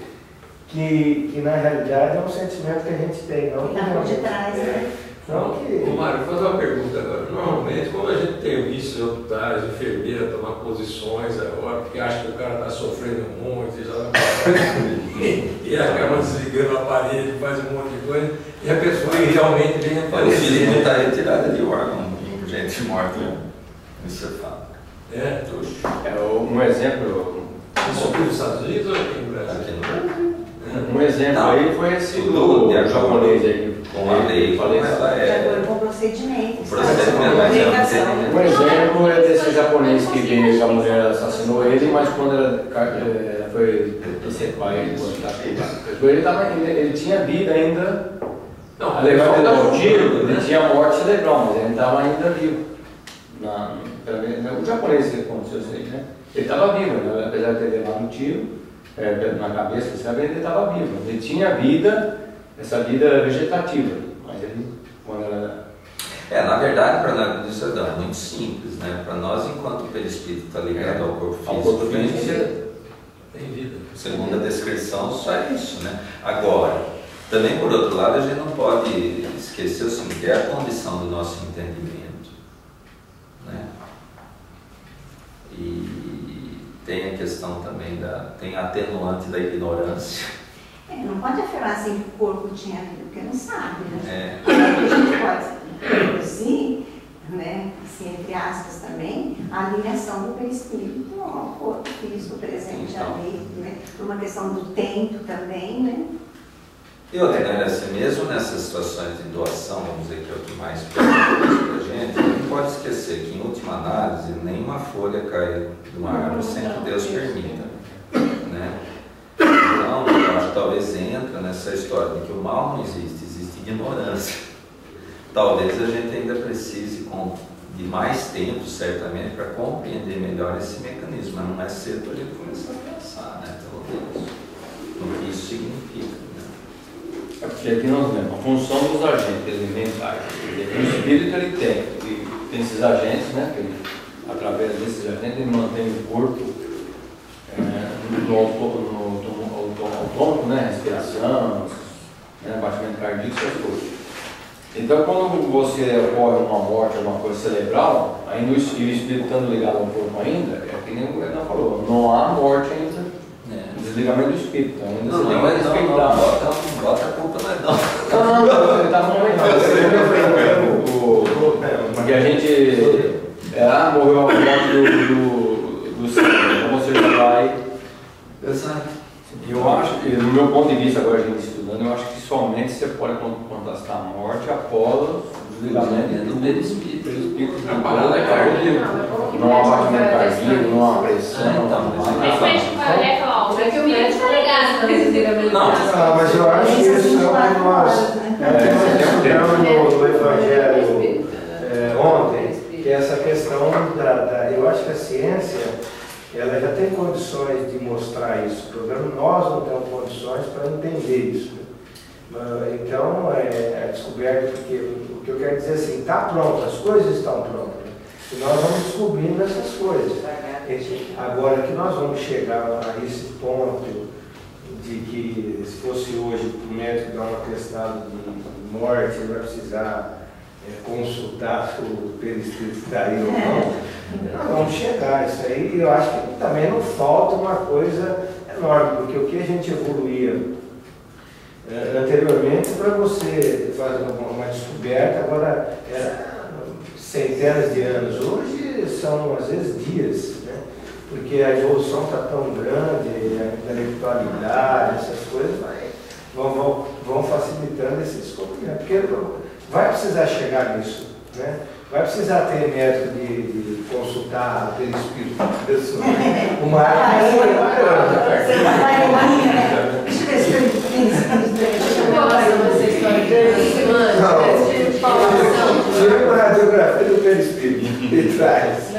[SPEAKER 8] que na realidade é um sentimento que a gente tem, não que
[SPEAKER 2] Está por detrás, né?
[SPEAKER 8] Não que...
[SPEAKER 6] Ô Mário, vou fazer uma pergunta agora. Normalmente, como a gente tem visto em hospitais, enfermeira tomar posições agora, porque acha que o cara está sofrendo muito e acaba desligando o aparelho, faz um monte de coisa, e a pessoa realmente vem
[SPEAKER 1] O
[SPEAKER 6] aparecer.
[SPEAKER 1] filho está retirada de órgão, gente morta, encefálica.
[SPEAKER 6] É,
[SPEAKER 3] um exemplo.
[SPEAKER 6] Isso aqui nos Estados Unidos ou aqui no Brasil?
[SPEAKER 1] Aqui no Brasil.
[SPEAKER 3] Um exemplo
[SPEAKER 1] Não,
[SPEAKER 3] aí foi esse
[SPEAKER 1] tudo de
[SPEAKER 3] do
[SPEAKER 1] acordo
[SPEAKER 3] japonês aí.
[SPEAKER 1] com a lei, como ela
[SPEAKER 2] De
[SPEAKER 1] é.
[SPEAKER 2] acordo com o procedimento.
[SPEAKER 1] O procedimento, mas é um procedimento.
[SPEAKER 3] Um exemplo é desse japonês que veio que a mulher assassinou ele, mas quando ela foi decepar ele, ele tinha vida ainda.
[SPEAKER 6] Não,
[SPEAKER 3] A levar ele dar um tiro, ele tinha morte cerebral, mas ele estava ainda vivo. O japonês que aconteceu isso aí, né? Ele estava vivo, né? Apesar de ter levado um tiro na cabeça, sabe? Ele estava vivo. Ele tinha vida, essa vida vegetativa, mas ele, quando ela...
[SPEAKER 1] Na verdade, para nós isso é muito simples, né? Para nós, enquanto o perispírito está ligado ao corpo físico,
[SPEAKER 6] tem vida.
[SPEAKER 1] Segundo a descrição, só é isso, né? Agora, também por outro lado, a gente não pode esquecer o seguinte, é a condição do nosso entendimento, né? E tem a questão também tem a atenuante da ignorância.
[SPEAKER 2] Não pode afirmar assim que o corpo tinha vida, porque não sabe, né? A gente pode produzir, né, assim, entre aspas também, a ligação do perispírito ao corpo físico presente ali, né? Por uma questão do tempo também, né?
[SPEAKER 1] E outra, né, assim, mesmo nessas situações de doação, vamos dizer que é o que mais preocupa para a gente, não pode esquecer que, em última análise, nenhuma folha cai de uma árvore sem que Deus permita, né? Então, eu acho que talvez entra nessa história de que o mal não existe, existe ignorância. Talvez a gente ainda precise de mais tempo, certamente, para compreender melhor esse mecanismo, mas não é cedo para a gente começar a pensar, né, pelo menos, no que isso significa.
[SPEAKER 3] É porque aqui nós vemos a função dos agentes elementares. O espírito ele tem esses agentes, né? Que ele, através desses agentes ele mantém o corpo autônomo, né? Respiração, né? Batimento cardíaco, essas coisas. Então, quando você ocorre uma morte, uma coisa cerebral, ainda o espírito estando ligado ao corpo ainda, é que nem o Renan falou, não há morte ainda. Desligamento do espírito, ainda você tem que respeitar.
[SPEAKER 1] Não bota a culpa, não.
[SPEAKER 3] Não, ele está momentando. Porque a gente. Morreu a morte do cérebro, então você já vai.
[SPEAKER 1] Exato.
[SPEAKER 3] Eu acho que, do meu ponto de vista, agora a gente estudando, eu acho que somente você pode contrastar a morte após o desligamento do perispírito.
[SPEAKER 6] A parada é cardíaca.
[SPEAKER 3] Não há batimento cardíaco, não há pressão.
[SPEAKER 4] Principalmente para falar, o espírito está ligado no desligamento.
[SPEAKER 1] Não,
[SPEAKER 8] mas eu acho que isso é o que nós discutimos no Evangelho ontem, que é essa questão eu acho que a ciência ela já tem condições de mostrar isso. O problema nós não temos condições para entender isso. Então, a descoberta, porque o que eu quero dizer assim, está pronto, as coisas estão prontas. E nós vamos descobrindo essas coisas. Agora que nós vamos chegar a esse ponto de que, se fosse hoje o médico dar um atestado de morte, ele vai precisar consultar se o perispírito está aí ou não, nós vamos chegar. Isso aí, eu acho que também não falta uma coisa enorme, porque o que a gente evoluía anteriormente, para você fazer uma descoberta, agora centenas de anos, hoje são às vezes dias, né? Porque a evolução está tão grande, a intelectualidade, essas coisas vão facilitando esse descobrimento, porque vai precisar chegar nisso, né? Vai precisar ter método de consultar pelo espírito da pessoa. Uma área
[SPEAKER 2] você vai em linha, né? Deixa eu ver se eu
[SPEAKER 8] uma radiografia do perispírito e traz.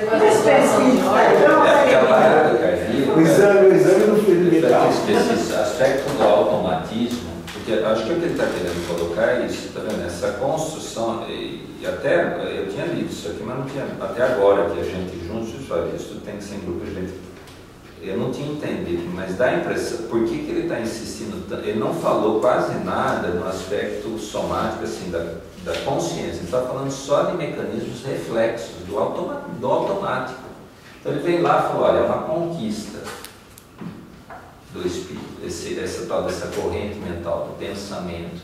[SPEAKER 8] O exame do fluido vital.
[SPEAKER 1] Esse aspecto do automatismo, porque acho que o que ele está querendo colocar é isso, tá vendo? Essa construção, e até eu tinha lido isso aqui, mas não tinha, até agora que a gente juntos, isso tem que ser em grupo, eu não tinha entendido, mas dá a impressão, por que ele está insistindo tanto? Ele não falou quase nada no aspecto somático, assim, da consciência, ele está falando só de mecanismos reflexos, do automático. Então ele veio lá e falou, olha, é uma conquista do espírito, essa tal dessa corrente mental, do pensamento.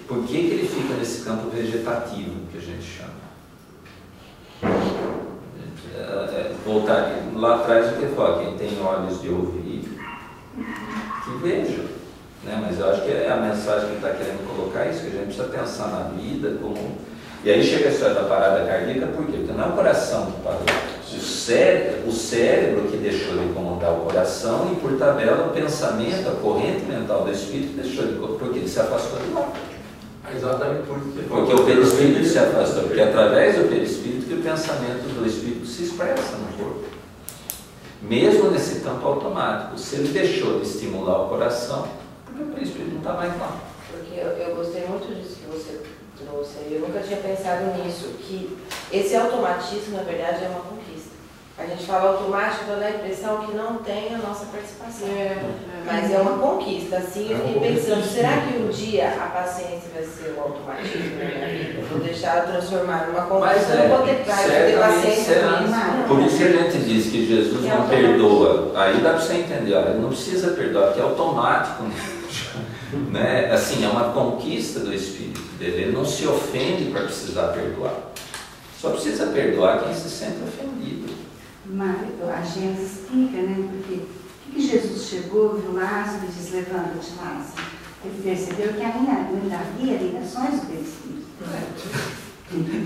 [SPEAKER 1] Por que ele fica nesse campo vegetativo que a gente chama? voltar lá atrás, o que ele fala, quem tem olhos de ouvir, que veja. Né? Mas eu acho que é a mensagem que ele está querendo colocar isso, que a gente precisa pensar na vida como... E aí chega a história da parada cardíaca, por quê? Porque não é o coração que parou. O cérebro que deixou de incomodar o coração e, por tabela, o pensamento, a corrente mental do espírito deixou de incomodar, porque ele se afastou de lá.
[SPEAKER 6] Exatamente por isso.
[SPEAKER 1] Porque o perispírito se afastou, porque é através do perispírito que o pensamento do espírito se expressa no corpo. Mesmo nesse campo automático, se ele deixou de estimular o coração, porque o perispírito não está mais lá.
[SPEAKER 5] Porque eu gostei muito disso que você trouxe, eu nunca tinha pensado nisso, que esse automatismo, na verdade, é uma conquista. A gente fala automático, dá a impressão que não tem a nossa participação. Mas é uma conquista. Assim, eu fiquei pensando, será que um dia a paciência vai ser o automatismo na minha vida? Eu vou deixar ela transformar numa conquista, eu vou ter paciência com isso.
[SPEAKER 1] Por isso que a gente diz que Jesus não perdoa. Aí dá para você entender, olha, ele não precisa perdoar, porque é automático. Né? Assim, é uma conquista do espírito dele. Ele não se ofende para precisar perdoar. Só precisa perdoar quem se sente ofendido.
[SPEAKER 2] Mário, a gente explica, né? Porque que Jesus chegou, viu Lázaro e diz: levanta-te, Lázaro. Ele percebeu que ainda havia ligações do perispírito.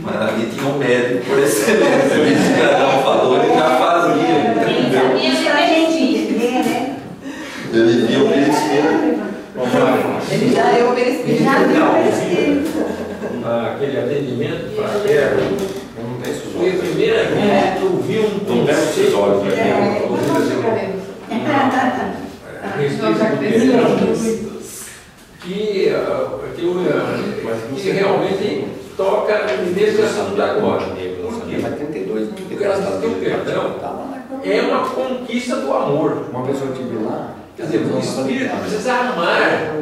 [SPEAKER 1] Mas ali tinha um médico por excelência. O cidadão falou, ele já fazia.
[SPEAKER 2] Isso para a gente entender, né?
[SPEAKER 1] Ele viu o perispírito.
[SPEAKER 5] Ele já deu o perispírito.
[SPEAKER 2] Já viu o perispírito.
[SPEAKER 6] Aquele atendimento fraterno, foi a primeira vez que eu vi um conceito que realmente toca nesse assunto agora. Porque o perdão é uma conquista do amor.
[SPEAKER 3] Uma pessoa que tive lá.
[SPEAKER 6] Quer dizer, o espírito precisa amar.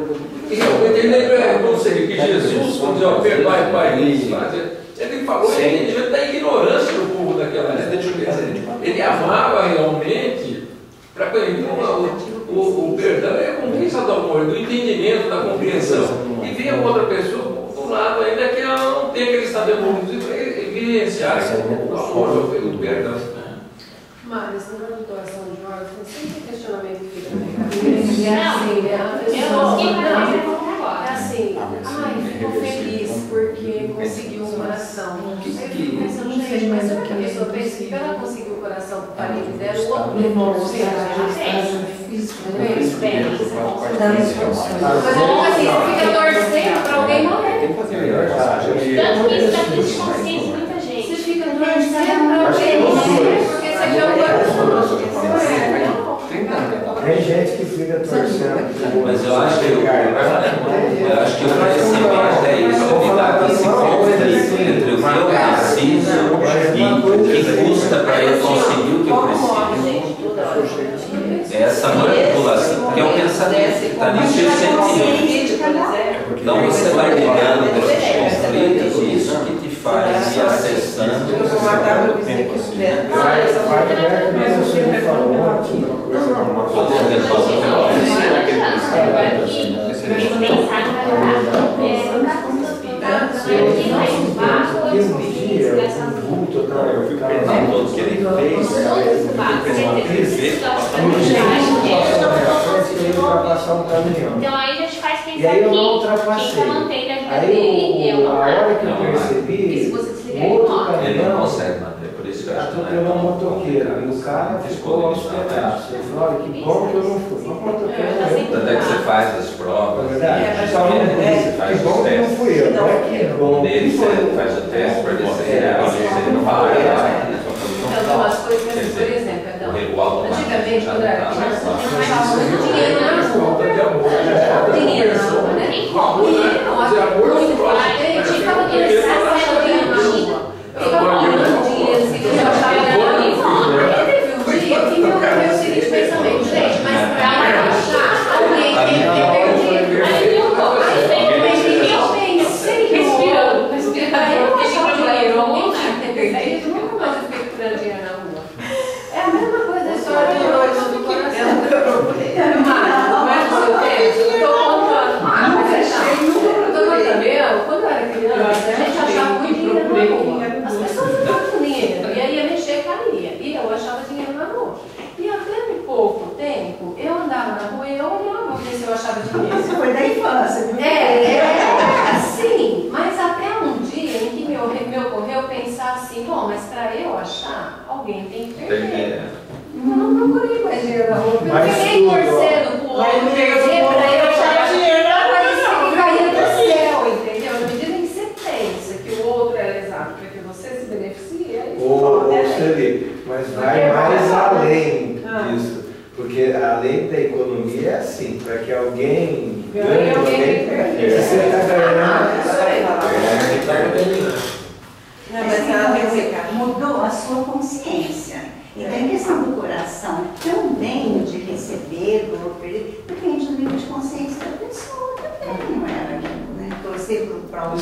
[SPEAKER 6] E realmente ele lembra que Jesus, quando dizia, perdoai, Pai, ele falou o entendimento da ignorância do povo daquela época. Ele amava realmente, para ele, o perdão é a conquista do amor, do entendimento, da compreensão. E vem outra pessoa do lado ainda que ela não tem aquele estado evoluído e evidenciar o amor, o perdão.
[SPEAKER 4] Mário, esse negócio de doação de órgãos, tem sempre questionamento que fica na minha cabeça. É assim, ai, ficou feliz porque conseguiu um coração. Aí eu fico pensando, gente, mas será que a pessoa pensa que ela conseguiu o coração para o parente dela, o outro levou o seu? Mas assim, você fica torcendo para alguém morrer.
[SPEAKER 3] Tem que fazer melhor.
[SPEAKER 9] Tanto que isso dá crise de consciência em muita gente.
[SPEAKER 4] Você fica torcendo para alguém morrer porque você quer o coração.
[SPEAKER 8] Tem gente que fica torcendo.
[SPEAKER 1] Mas eu acho que o conhecimento é isso, é lidar com esse conflito entre o que eu preciso e o que custa para eu conseguir o que eu preciso. É essa manipulação, que é um pensamento, que está nisso e o sentimento. Então você vai lidando com esses conflitos e isso que te faz ir acessando.
[SPEAKER 8] Eu fico pensando todos que ele fez.
[SPEAKER 9] Então aí a gente faz pensar
[SPEAKER 8] E aí eu não
[SPEAKER 9] que quem
[SPEAKER 8] ultrapassei.
[SPEAKER 9] está mantendo a vida
[SPEAKER 8] Aí
[SPEAKER 9] dele é
[SPEAKER 8] a
[SPEAKER 9] uma
[SPEAKER 8] hora que eu
[SPEAKER 1] Não,
[SPEAKER 8] percebi,
[SPEAKER 4] se você desligar,
[SPEAKER 8] o
[SPEAKER 4] ele
[SPEAKER 8] outro
[SPEAKER 4] morre.
[SPEAKER 1] Ele não
[SPEAKER 8] caminhão
[SPEAKER 1] consegue manter, por isso que eu acho que não é
[SPEAKER 8] atropelou um
[SPEAKER 1] tão
[SPEAKER 8] motoqueiro. E o
[SPEAKER 1] complicado.
[SPEAKER 8] cara ficou aos pedaços. Eu falei: olha, que bom que eu não fui. Mas o motoqueiro
[SPEAKER 1] Tanto é que você faz as
[SPEAKER 8] na
[SPEAKER 1] provas,
[SPEAKER 8] verdade,
[SPEAKER 1] você
[SPEAKER 8] que bom que não fui eu. Não é que bom
[SPEAKER 1] um deles
[SPEAKER 8] que foi.
[SPEAKER 1] você faz o teste para ver se é real, se ele não vai.
[SPEAKER 4] Então, umas coisas que, por exemplo,
[SPEAKER 1] O automático
[SPEAKER 4] antigamente,
[SPEAKER 1] já
[SPEAKER 4] quando era
[SPEAKER 1] não
[SPEAKER 4] criança,
[SPEAKER 1] tá.
[SPEAKER 4] eu passava muito dinheiro na rua. Dinheiro na rua, né?
[SPEAKER 9] Nem como.
[SPEAKER 4] Muito forte. Eu ficava dinheiro na rua. Eu ficava olhando dinheiro assim, eu achava que era nem como. Teve um dia que meu seguinte pensamento: gente, mas pra achar alguém que tem perdido, aí eu vou. Aí eu sei que respirando. Eu achava dinheiro, alguém que tem perdido, nunca mais eu fiquei procurando dinheiro na rua. É a mesma coisa da história do coração. Mas o seu tempo,
[SPEAKER 5] dinheiro.
[SPEAKER 2] Isso foi da infância, viu?
[SPEAKER 5] Sim, mas até um dia em que me ocorreu pensar assim, bom, mas para eu achar, alguém tem que perder. Eu não procurei mais dinheiro na rua. Eu fiquei torcendo pro outro perder para eu achar dinheiro. Parecia que caía do céu, entendeu? Na medida em que você pensa que o outro é exato para que você se beneficie, aí
[SPEAKER 8] mas vai mais além disso. Porque a lei da economia é assim, para que alguém ganhe, alguém você está ganhando.
[SPEAKER 2] Mas mudou a sua consciência. Então, em questão do coração, também de receber, do perder, depende do nível de consciência da pessoa também, não é? Torcer para o próprio.